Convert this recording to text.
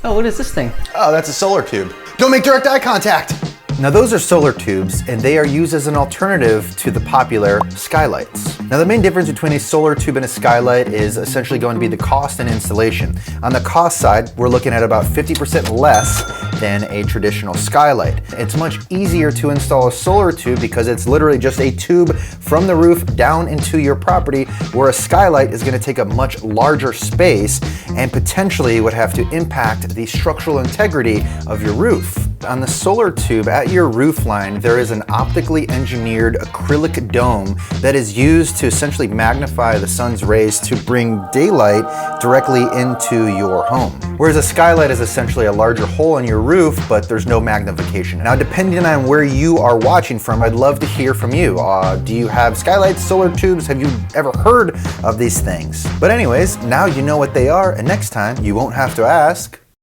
Oh, what is this thing? Oh, that's a solar tube. Don't make direct eye contact. Now those are solar tubes, and they are used as an alternative to the popular Skylights. Now the main difference between a solar tube and a skylight is essentially going to be the cost and installation. On the cost side, we're looking at about 50% less than a traditional skylight. It's much easier to install a solar tube because it's literally just a tube from the roof down into your property, where a skylight is going to take a much larger space and potentially would have to impact the structural integrity of your roof. On the solar tube at your roof line, there is an optically engineered acrylic dome that is used to essentially magnify the sun's rays to bring daylight directly into your home. Whereas a skylight is essentially a larger hole in your roof, but there's no magnification. Now, depending on where you are watching from, I'd love to hear from you. Do you have skylights, solar tubes? Have you ever heard of these things? But anyways, now you know what they are, and next time you won't have to ask.